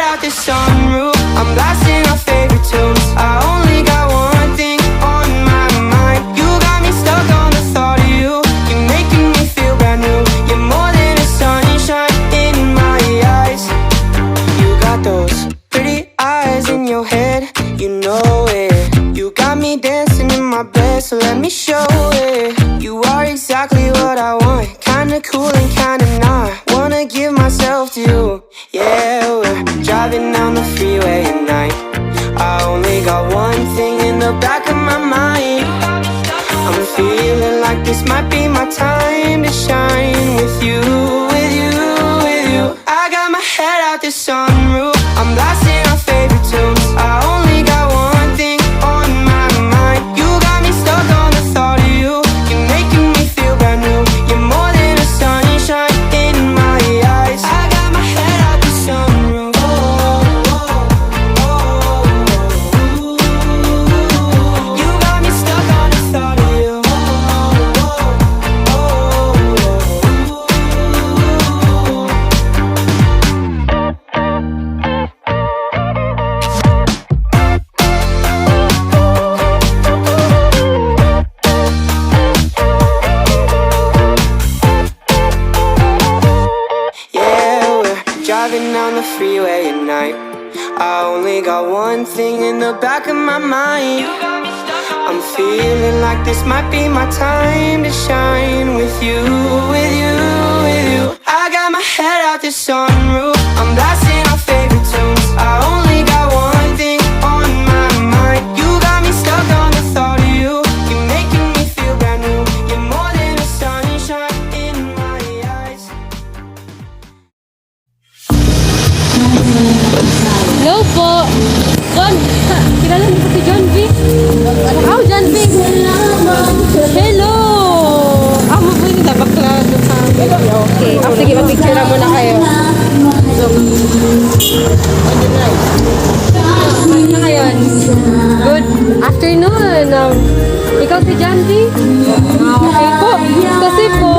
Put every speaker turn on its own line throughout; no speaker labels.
out the sunroof. I'm blasting our favorite tunes. I only got one thing on my mind. You got me stuck on the thought of you. You're making me feel brand new. You're more than a sunshine in my eyes. You got those pretty eyes in your head, you know it. You got me dancing in my bed, so let me show it. You are exactly what I want, kinda cool and kinda not. Wanna give myself to you. Yeah, we're driving down the freeway at night. I only got one thing in the back of my mind. I'm feeling like this might be my time to shine with you, with you, with you. I got my head out the sunroof. I'm blasting our favorite tunes. I only got one thing on my mind. You got me stuck on the thought of you. You're making me feel brand new. You're more than a sunshine in my eyes. I got my head out the sunroof. You got me stuck on the thought of you. Yeah, we're driving down the freeway at night. I only got one thing in the back of my mind. I'm feeling like this might be my time to shine with you, with you, with you. I got my head out the sunroof. I'm blasting our favorite tunes. I only got one thing on my mind. You got me stuck on the thought of you. You're making me feel brand new. You're more than a sunshine in my eyes.
Hello po. John, kilala niyo po si John V? Oh, John V. Hello. Mo po yung bakla sa video. Okay. Sige, mag-picture na muna kayo. Ano na ngayon? Good afternoon. Ikaw si John V? Okay po. Kasi po,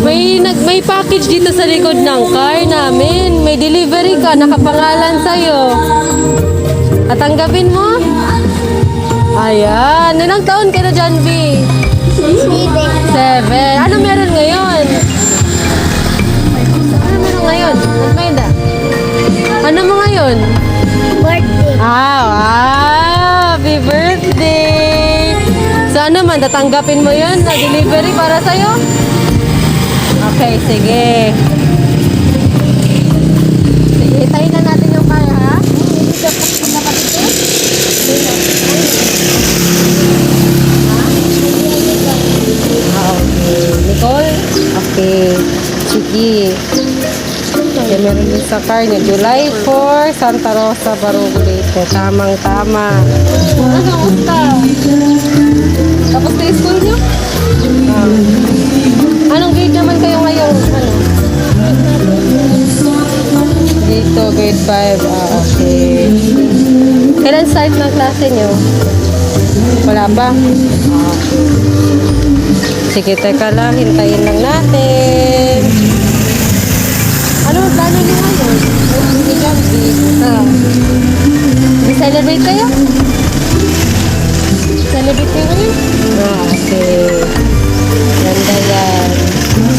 may package dito sa likod ng car namin. May delivery ka, nakapangalan sa'yo. Tatanggapin mo? Ayan. Ilang taon ka na, John B? 7. Ano meron ngayon? Ano meron ngayon? Ano mo ngayon?
Birthday.
Happy birthday! So ano man, tatanggapin mo yun na delivery para sa'yo? Okay, sige. Sige, itayin na natin yung car, ha? Okay. Nicole? Okay. Sige. Okay, meron din sa car niya. July 4, Santa Rosa, Barugo, Leyte. Tamang-tama. Kamusta? Tapos na yung school niyo? Anong grade naman kayo ngayon? Dito, grade 5. Okay. Kailan start ng klase niyo? Wala pa? Sige, teka lang. Hintayin lang natin. Ano ang plano niyo ngayon? Celebrate kayo? Celebrate kayo ngayon? Okay. Ganda yan.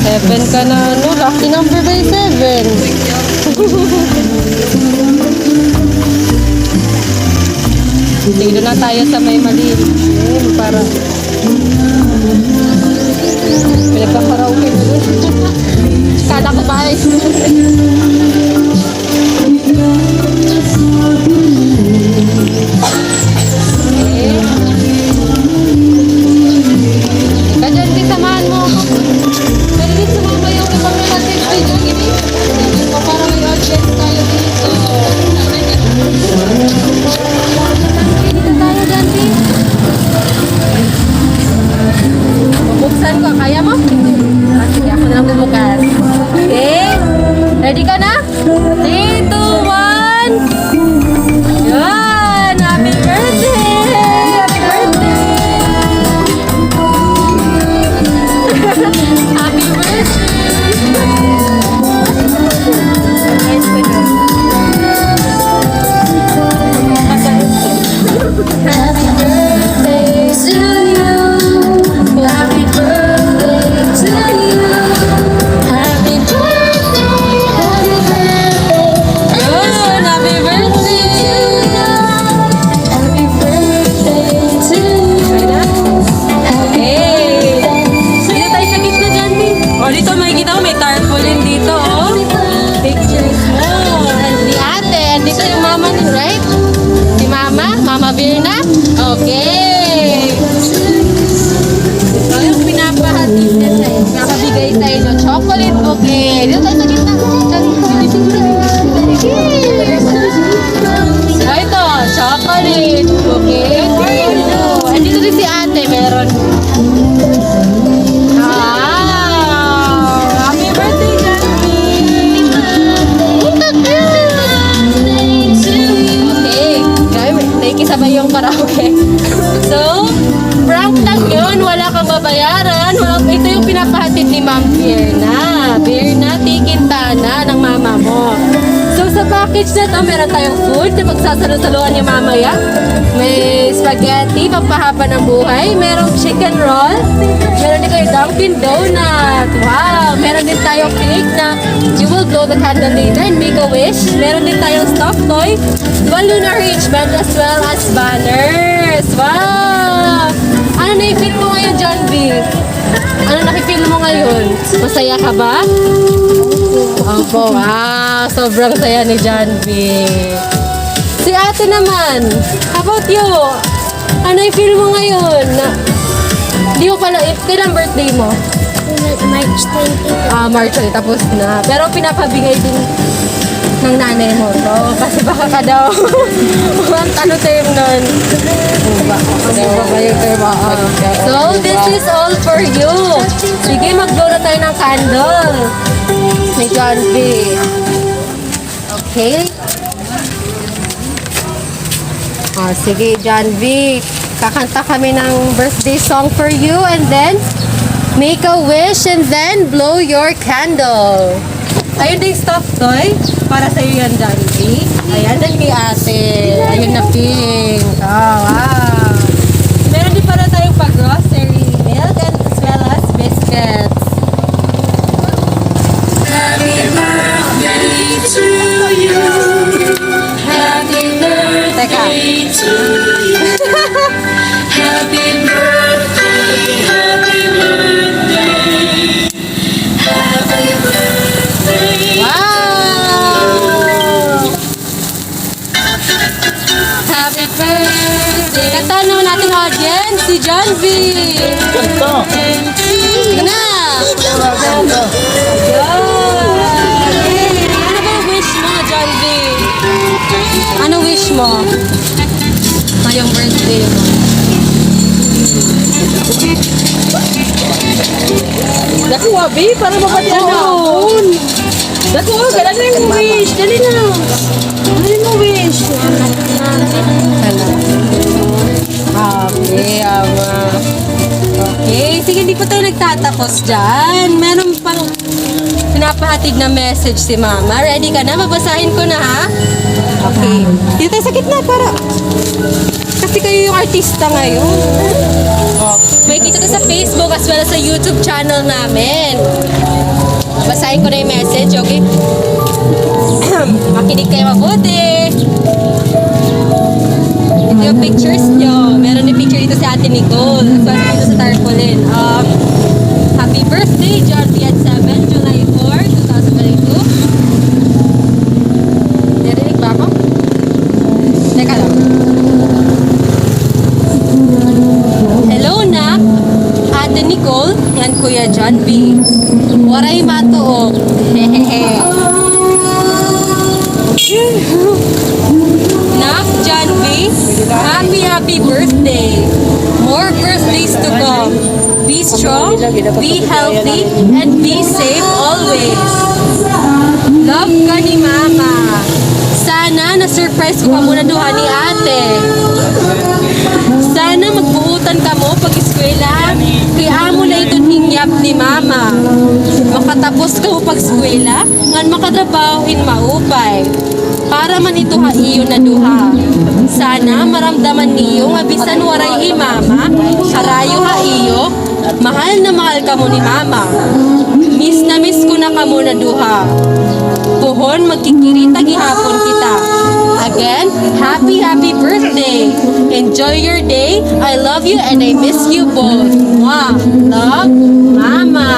7 ka na, ano? Lucky number by 7. Dito na tayo sa may maliit. Para pinagkakaraoke na doon. Kala ko ba ay Kadyan, samahan mo ako. Pero din sumama yung ibang relative video. Para may audience tayo dito. Dito tayo dyan, bubuksan ko. Kaya mo? Sige, ako na lang bubukas. Okay? Ready ka na? beer na? Okay. So, yung pinapahatid na sa'yo, pinapabigay sa'yo ng chocolate bouquet. Dito tayo sa gitna. So, ito, chocolate bouquet. Andito din si ate, meron. Happy birthday, Janvi! Okay, naikisabay yung karaoke. So, prank lang yun, wala kang babayaran. Ito yung pinapahatid ni Ma'am Birna. Birna, tikintana ng mama mo. So, sa package na to, meron tayong food na pagsasalo-saluhan niya mamaya. May spaghetti, pampahaba ng buhay. Merong chicken roll. Meron din kayo Dunkin Donut. Wow! Meron din tayong cake na you will blow the candle later and make a wish. Meron din tayong stuffed toy, balloon arrangement, as well as banners. Wow! Ano na-feel mo ngayon, John B? Ano nakifeel mo ngayon? Masaya ka ba? Opo, wow! Sobrang saya ni John B. Si ate naman, how about you? Ano i-feel mo ngayon? Di mo pala, kailan birthday mo?
March 20.
March 20, tapos na. Pero pinapabigay din ng nanay mo to. Kasi baka ka daw. Ano term nun? So, this is all for you. Sige, mag-blow na tayo ng candle. Ni John B. Okay? Sige, John B. Kakanta kami ng birthday song for you and then make a wish and then blow your candle. Ayun din stuffed toy. Para sa'yo yan, John B. Ayan, din kay ate. Ayun na pink. Oh, wow. Meron din para tayong pag-grocery, milk, and as well as biscuits.
Happy birthday to you. Happy birthday
Teka.
to you. Happy birthday, happy birthday. Happy birthday.
Wow! Happy birthday! Katanong natin audience, si John B. Sige na! Ayun. Ano ba wish mo, John B? Ano wish mo? Ngayong birthday mo.
Dako, Wabi, para mapatiyan na ako. Dako, kailan na yung wish? Dali na. Dali mo wish.
Okay, Okay, sige, hindi pa tayo nagtatapos dyan. Meron pang pinapahatid na message si Mama. Ready ka na? Babasahin ko na, ha? Okay. Dito tayo sa gitna para... Kasi kayo yung artista ngayon. May kita ko sa Facebook as well as sa YouTube channel namin. Basahin ko na yung message, okay? Makinig kayo mabuti. Ito yung pictures nyo. Meron din picture dito si Ate Nicole. As well as dito sa tarpaulin. Happy birthday, John B. at 7, July 4, 2022. Narinig ba ako? Teka lang. Hello, Nak. Ate Nicole and Kuya John B. Waray matuog. Hehehe. Nak, John B. Happy birthday. More birthdays to come. Be strong, be healthy, and be safe always. Love ka ni Mama. Sana na-surprise ko ka muna duha ni ate. Sana magbuutan ka mo pag-eskwela. Kaya mo na ito hingyap ni Mama. Makatapos ka mo pag-eskwela, ngan makatrabahoin maupay. Para man ito ha iyo na duha. Sana maramdaman niyo nga bisan waray Mama, karayo ha iyo, mahal na mahal ka mo ni Mama. Miss na miss ko na ka mo na duha. Puhon magkikirita gihapon kita. Again, happy birthday. Enjoy your day. I love you and I miss you both. Mwah. Love, Mama.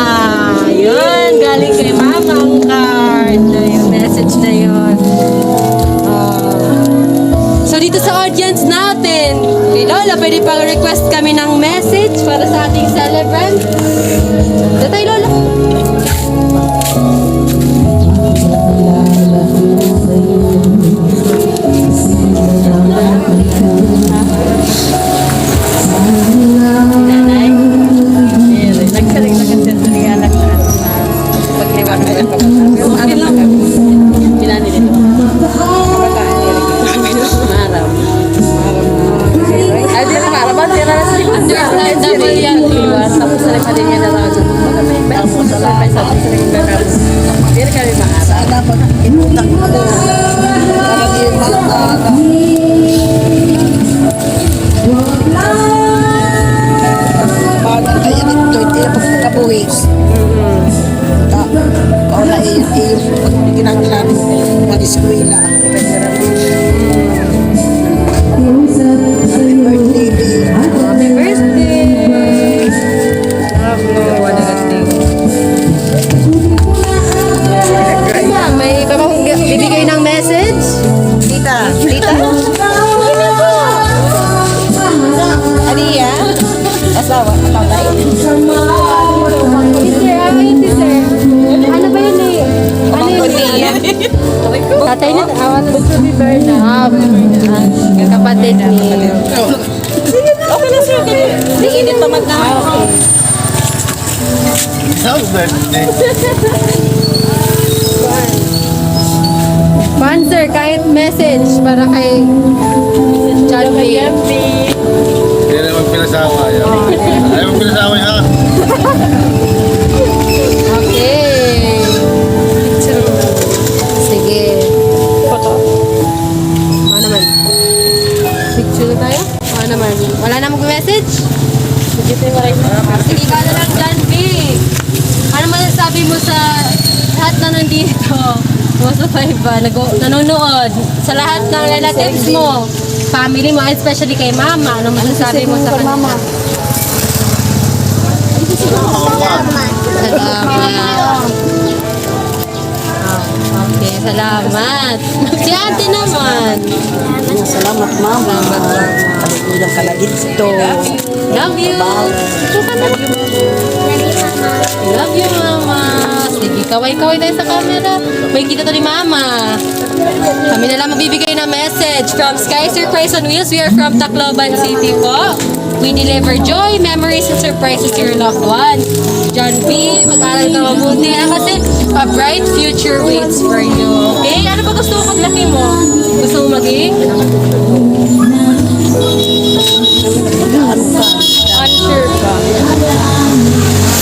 Yun, galing kay Mama ang card. Yung message na yun. So dito sa audience natin, Makapag-request kami ng message para sa ating celebrant. Tatay Lola.
Nagsaling na kasi sa ligalag na paghiwag na yung kabataan. Ano lang kami? Pinani dito. Kabataan nila. Maram. Ay, di na maraban. Di na nasa understandable yan. Iwas. Tapos sa lima din yan na lang. May best mo sa lapay sa ating saling bebel. Di na kami maara. Dapat inutak mo. Para di maara.
Parang kaya nito, ito yung pagkakabuhis. Kau na yung pagkinanglan mag-eskwela. Happy birthday, babe.
Happy birthday! Diba, may bibigay ng message?
Tita.
Tita?
Aliya? Asawa? Tatay?
Teacher, teacher. Ano ba yun eh? Ano yun? Tatay niya, awan mo. Yung kapatid ni...
Okay na sir. Hindi init naman na.
Sponsor, kahit message para kay John B.
Hindi na magpinasawa yan. Ayaw magpinasawa yan, ha?
Okay. Sige. Ano naman? Picture na tayo? Ano naman? Wala na mag-message? Sige ka na lang, John B. Ano masasabi mo sa lahat na nandito? Most of nanonood. Sa lahat ng relatives mo, family mo, especially kay mama. Ano masasabi mo sa kanila? Salamat. Okay, salamat. Si ate naman.
Salamat, mama. Pagkulang ka na dito.
Love you. Love you, mama. Sige, kaway-kaway tayo sa camera. May kita to ni mama. Kami na lang mabibigay na message from Sky Surprise on Wheels. We are from Tacloban City po. We deliver joy, memories, and surprises to your loved ones. John B, mag-aral ka mabuti kasi a bright future waits for you. Okay? Ano ba gusto mo paglaki mo? Gusto mo maging? Unsure pa.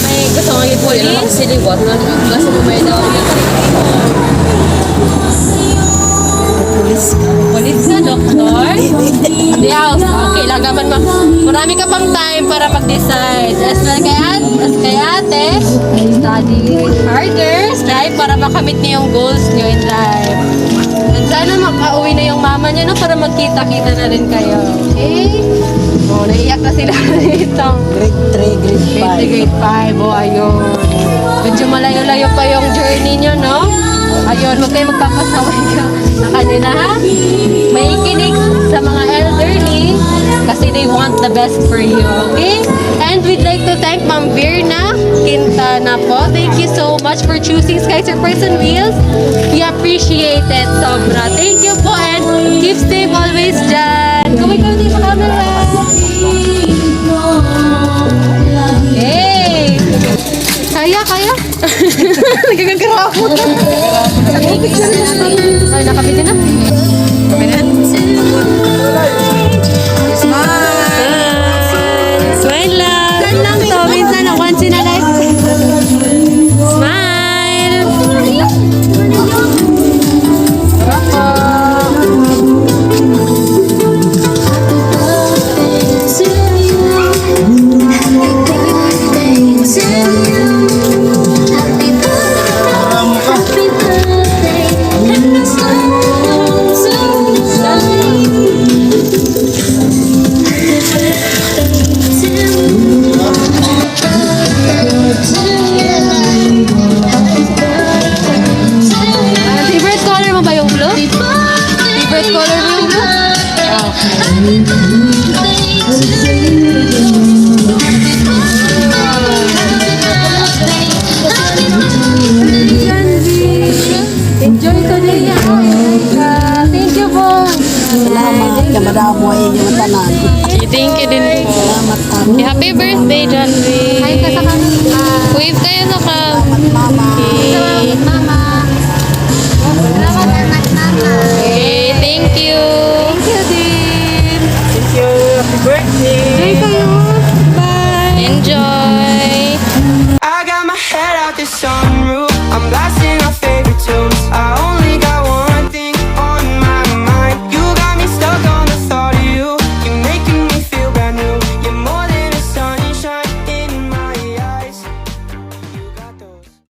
May gusto mo maging police?
Siliwat. Kasi mo may daw yung
Police na, doktor? Di house. Okay, lagaman mo. Marami ka pang time para mag-decide. As kay ate, study harder, strive para makamit niyo yung goals niyo in life. And sana makauwi na yung mama niya, no, para magkita-kita na rin kayo. Okay? Oh, naiyak na sila dito.
Grade 3, grade 5.
Grade 5, oh, ayun. Medyo malayo-layo pa yung journey niyo, no? Ayun, huwag kayo magpapasaway ka sa kanila, ha? May ikinig sa mga elderly kasi they want the best for you, okay? And we'd like to thank Ma'am Virna Quintana po. Thank you so much for choosing Sky Surprise on Wheels. We appreciate it, sobra. Thank you po and keep safe always dyan. Kumikaw din sa camera. Hey! Kaya? Nagkakakarapot. Ay, nakabiti na. Smile lang. Gan lang to. Minsan na once in a life. Smile. Favorite color mo ba yung blue? Favorite color mo yung blue?
Happy birthday to you. Happy birthday, happy birthday.
Enjoy today. Thank you po.
Salamat ka madamo ay inyong tanan.
Thank you din po.
Salamat kami.
Happy birthday, John Ray.
Hi ka sa kanila.
Wave kayo sa ka.